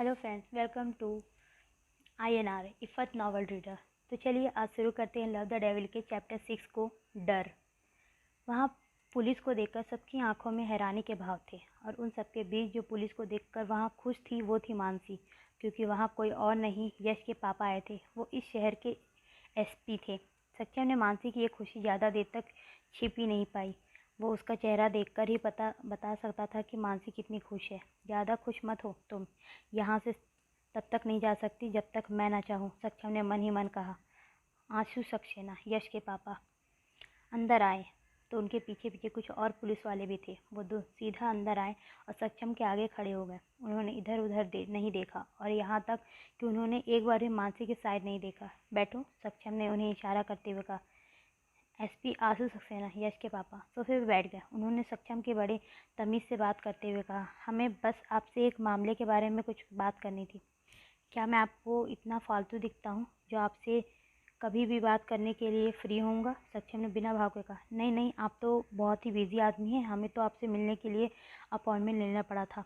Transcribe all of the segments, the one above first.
Hello friends, welcome to INR Iffat novel reader. तो चलिए आज शुरू करते हैं लव द डेविल के चैप्टर 6 को, डर। वहाँ पुलिस को देखकर सबकी आंखों में हैरानी के भाव थे और उन सबके बीच जो पुलिस को देखकर वहाँ खुश थी वो थी मानसी, क्योंकि वहाँ कोई और नहीं यश के पापा आए थे। वो इस शहर के SP थे। सक्षम ने मानसी की ये खुशी ज़्यादा देर तक छिप ही नहीं पाई। वो उसका चेहरा देखकर ही बता सकता था कि मानसी कितनी खुश है। ज़्यादा खुश मत हो तुम, यहाँ से तब तक नहीं जा सकती जब तक मैं ना चाहूँ, सक्षम ने मन ही मन कहा। आंसू सक्सेना, यश के पापा अंदर आए तो उनके पीछे पीछे कुछ और पुलिस वाले भी थे। वो दो सीधा अंदर आए और सक्षम के आगे खड़े हो गए। उन्होंने इधर उधर नहीं देखा और यहाँ तक कि उन्होंने एक बार भी मानसी के साइड नहीं देखा। बैठो, सक्षम ने उन्हें इशारा करते हुए कहा। SP आंसू सक्सेना, यश के पापा सोफे पे बैठ गए। उन्होंने सक्षम के बड़े तमीज़ से बात करते हुए कहा, हमें बस आपसे एक मामले के बारे में कुछ बात करनी थी। क्या मैं आपको इतना फालतू दिखता हूँ जो आपसे कभी भी बात करने के लिए फ्री होऊंगा? सक्षम ने बिना भाव के कहा। नहीं नहीं, आप तो बहुत ही बिजी आदमी हैं, हमें तो आपसे मिलने के लिए अपॉइंटमेंट लेना पड़ा था,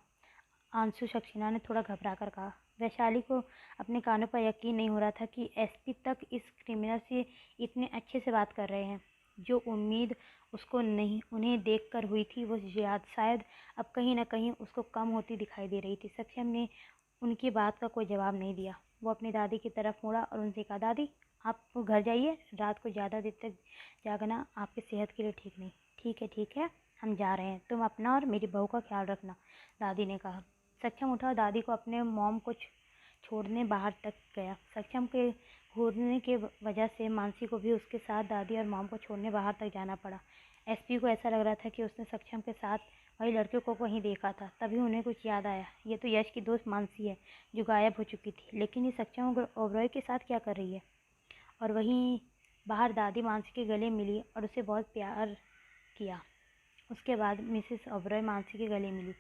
आंसू सक्सेना ने थोड़ा घबरा कर कहा। वैशाली को अपने कानों पर यकीन नहीं हो रहा था कि SP तक इस क्रिमिनल से इतने अच्छे से बात कर रहे हैं। जो उम्मीद उसको नहीं उन्हें देखकर हुई थी वो शायद अब कहीं ना कहीं उसको कम होती दिखाई दे रही थी। सक्षम ने उनकी बात का कोई जवाब नहीं दिया। वो अपनी दादी की तरफ मुड़ा और उनसे कहा, दादी आप घर जाइए, रात को ज़्यादा देर तक जागना आपकी सेहत के लिए ठीक नहीं। ठीक है, हम जा रहे हैं, तुम अपना और मेरी बहू का ख्याल रखना, दादी ने कहा। सक्षम उठा और दादी को अपने मॉम को छोड़ने बाहर तक गया। सक्षम के घूरने के वजह से मानसी को भी उसके साथ दादी और मॉम को छोड़ने बाहर तक जाना पड़ा। SP को ऐसा लग रहा था कि उसने सक्षम के साथ वही लड़के को कहीं देखा था। तभी उन्हें कुछ याद आया, ये तो यश की दोस्त मानसी है जो गायब हो चुकी थी, लेकिन ये सक्षम ओबरॉय के साथ क्या कर रही है? और वहीं बाहर दादी मानसी के गले मिली और उसे बहुत प्यार किया। उसके बाद मिसेस ओबरॉय मानसी के गले मिली।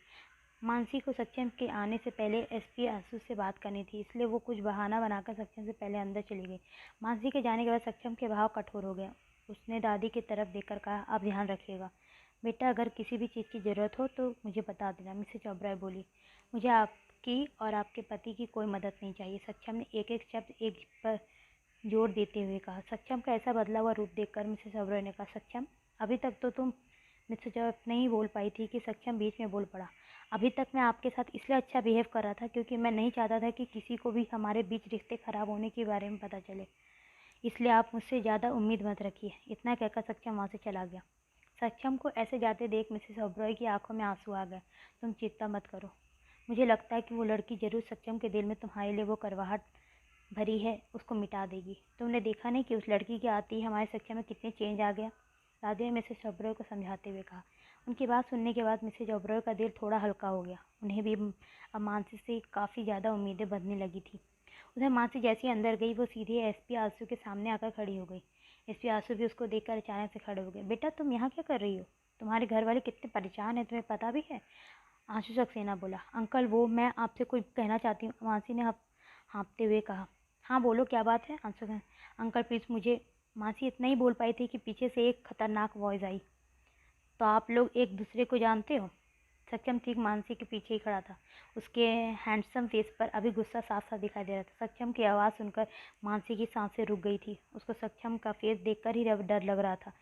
मानसी को सक्षम के आने से पहले SP आंसू से बात करनी थी, इसलिए वो कुछ बहाना बनाकर सक्षम से पहले अंदर चली गई। मानसी के जाने के बाद सक्षम के भाव कठोर हो गए। उसने दादी की तरफ देखकर कहा, आप ध्यान रखिएगा बेटा, अगर किसी भी चीज़ की ज़रूरत हो तो मुझे बता देना। मिसेस ओबरॉय बोली, मुझे आपकी और आपके पति की कोई मदद नहीं चाहिए, सक्षम ने एक एक शब्द एक पर जोर देते हुए कहा। सक्षम का ऐसा बदला हुआ रूप देखकर मिसेस ओबरॉय ने कहा, सक्षम अभी तक तो तुम मिसेस ओबरॉय नहीं बोल पाई थी कि सक्षम बीच में बोल पड़ा। अभी तक मैं आपके साथ इसलिए अच्छा बिहेव कर रहा था क्योंकि मैं नहीं चाहता था कि किसी को भी हमारे बीच रिश्ते खराब होने के बारे में पता चले, इसलिए आप मुझसे ज़्यादा उम्मीद मत रखिए। इतना कहकर सक्षम वहाँ से चला गया। सक्षम को ऐसे जाते देख मिसेस ओबरॉय की आंखों में आंसू आ गए। तुम चिंता मत करो, मुझे लगता है कि वो लड़की जरूर सक्षम के दिल में तुम्हारे लिए वो करवाहट भरी है उसको मिटा देगी। तुमने देखा नहीं कि उस लड़की के आते ही हमारे सक्षम में कितने चेंज आ गया, दादी ने मिसेस ओबरॉय को समझाते हुए कहा। उनकी बात सुनने के बाद मिसेस ओबरॉय का दिल थोड़ा हल्का हो गया। उन्हें भी अब मानसी से काफ़ी ज़्यादा उम्मीदें बंधने लगी थी। उधर मानसी जैसी अंदर गई वो सीधे SP आंसू के सामने आकर खड़ी हो गई। SP आंसू भी उसको देखकर अचानक से खड़े हो गए। बेटा तुम यहाँ क्या कर रही हो? तुम्हारे घर वाले कितने परेशान हैं, तुम्हें पता भी है? आंसू सक्सेना बोला। अंकल वो मैं आपसे कुछ कहना चाहती हूँ, मानसी ने हाँफते हुए कहा। हाँ बोलो, क्या बात है? आंसू अंकल प्लीज़ मुझे, मानसी इतना ही बोल पाई थी कि पीछे से एक खतरनाक वॉइस आई। तो आप लोग एक दूसरे को जानते हो? सक्षम ठीक मानसी के पीछे ही खड़ा था। उसके हैंडसम फेस पर अभी गुस्सा साफ साफ दिखाई दे रहा था। सक्षम की आवाज़ सुनकर मानसी की सांसें रुक गई थी। उसको सक्षम का फेस देखकर ही डर लग रहा था।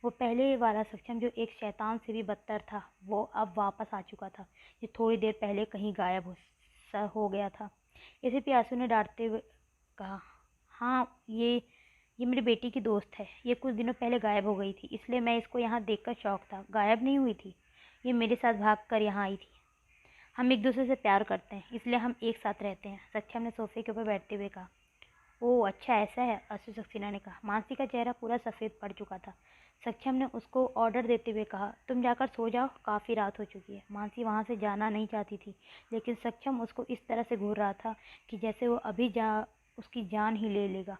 वो पहले वाला सक्षम जो एक शैतान से भी बदतर था, वो अब वापस आ चुका था, जो थोड़ी देर पहले कहीं गायब हो गया था। इसे भी आंसू ने डांटते हुए कहा, हाँ ये मेरी बेटी की दोस्त है। ये कुछ दिनों पहले गायब हो गई थी, इसलिए मैं इसको यहाँ देखकर शौक था। गायब नहीं हुई थी, ये मेरे साथ भाग कर यहाँ आई थी। हम एक दूसरे से प्यार करते हैं, इसलिए हम एक साथ रहते हैं, सक्षम ने सोफे के ऊपर बैठते हुए कहा। ओह अच्छा ऐसा है, आंसू सक्सेना ने कहा। मानसी का चेहरा पूरा सफ़ेद पड़ चुका था। सक्षम ने उसको ऑर्डर देते हुए कहा, तुम जाकर सो जाओ, काफ़ी रात हो चुकी है। मानसी वहाँ से जाना नहीं चाहती थी, लेकिन सक्षम उसको इस तरह से घूर रहा था कि जैसे वो अभी उसकी जान ही ले लेगा।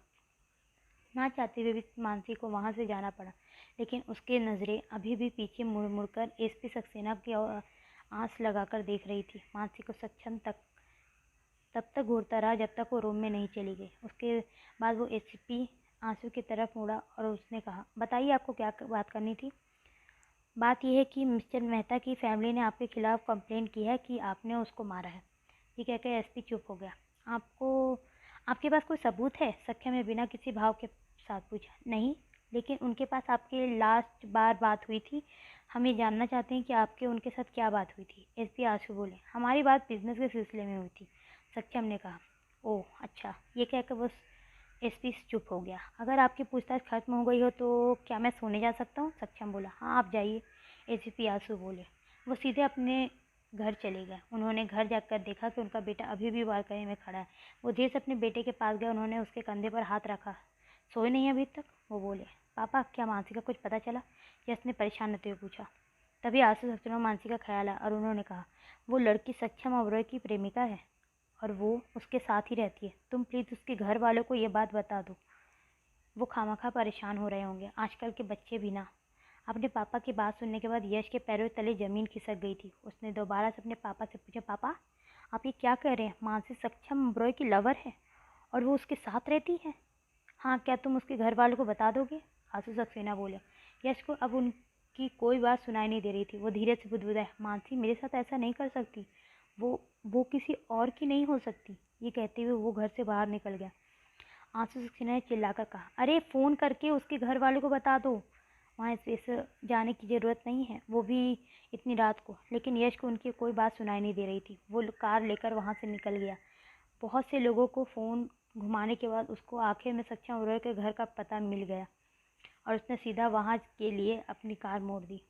ना चाहते हुए भी मानसी को वहाँ से जाना पड़ा, लेकिन उसकी नज़रें अभी भी पीछे मुड़ मुड़ कर SP सक्सेना की आँस लगाकर देख रही थी। मानसी को सक्षम तब तक घूरता रहा जब तक वो रूम में नहीं चली गई। उसके बाद वो SP आंसू की तरफ मुड़ा और उसने कहा, बताइए आपको क्या बात करनी थी? बात यह है कि मिस्टर मेहता की फैमिली ने आपके खिलाफ़ कंप्लेंट की है कि आपने उसको मारा है। ये कहकर एसपी चुप हो गया। आपके पास कोई सबूत है? सख्या ने बिना किसी भाव के साथ पूछा। नहीं, लेकिन उनके पास आपके लास्ट बार बात हुई थी। हम ये जानना चाहते हैं कि आपके उनके साथ क्या बात हुई थी। एसपी आंसू बोले। हमारी बात बिजनेस के सिलसिले में हुई थी, सक्षम ने कहा। ओह अच्छा। ये कहकर वो एसपी चुप हो गया। अगर आपकी पूछताछ खत्म हो गई हो तो क्या मैं सोने जा सकता हूँ? सक्षम बोला। हाँ आप जाइए, एसपी आंसू बोले। वो सीधे अपने घर चले गए। उन्होंने घर जाकर देखा कि उनका बेटा अभी भी बालकनी में खड़ा है। वो धीरे से अपने बेटे के पास गए। उन्होंने उसके कंधे पर हाथ रखा। सोए नहीं अभी तक? वो बोले। पापा क्या मानसी का कुछ पता चला? यश ने परेशान होते हुए पूछा। तभी आंसू सक्षम और मानसी का ख्याल आया और उन्होंने कहा, वो लड़की सक्षम ओबरॉय की प्रेमिका है और वो उसके साथ ही रहती है। तुम प्लीज़ उसके घर वालों को ये बात बता दो। वो खामखा परेशान हो रहे होंगे। आजकल के बच्चे भी ना। अपने पापा की बात सुनने के बाद यश के पैरों तले ज़मीन खिसक गई थी। उसने दोबारा से अपने पापा से पूछा, पापा आप ये क्या कह रहे हैं? मानसी सक्षम ओबरॉय की लवर है और वो उसके साथ रहती है? हाँ, क्या तुम उसके घर वालों को बता दोगे? आंसू सक्सेना बोले। यश को अब उनकी कोई बात सुनाई नहीं दे रही थी। वो धीरे से बुदबुदाया, मानसी मेरे साथ ऐसा नहीं कर सकती। वो किसी और की नहीं हो सकती। ये कहते हुए वो घर से बाहर निकल गया। आंसू सक्सेना ने चिल्लाकर कहा, अरे फ़ोन करके उसके घर वालों को बता दो। वहाँ इस जाने की ज़रूरत नहीं है, वो भी इतनी रात को। लेकिन यश को उनकी कोई बात सुनाई नहीं दे रही थी। वो कार लेकर वहाँ से निकल गया। बहुत से लोगों को फ़ोन घुमाने के बाद उसको आखिर में सक्षम ओबरॉय के घर का पता मिल गया और उसने सीधा वहाँ के लिए अपनी कार मोड़ दी।